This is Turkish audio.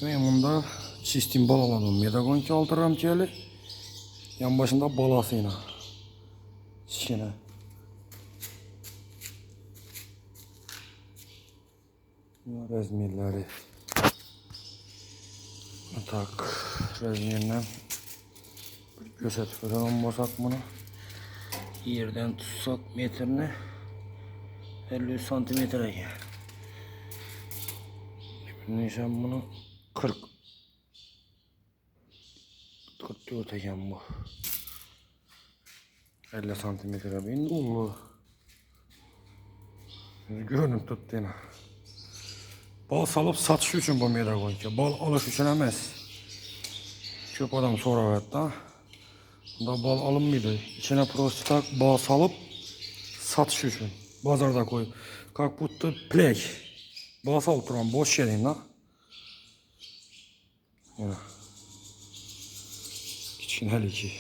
Ben bunda çistim balaladım. Medagonki altıram keli. Yan başında balasıyla. Çişine. Rezmirleri. Tak. Rezmirden gösterip basak bunu. Yerden tutsak metrini 50 santimetre. Nişan bunu 44 ekan bu. 50 santimetre bin ulu. Görünüp tuttu yine. Bal salıp satış için bu medagonki. Bal alış için emas. Köp adam sorar hatta. Bunda bal alınmıydı. İçine prostak bal salıp satış için. Bazarda koy. Как будто plek. Bal salıp duran boş yerin la. Kiçkinəli ki.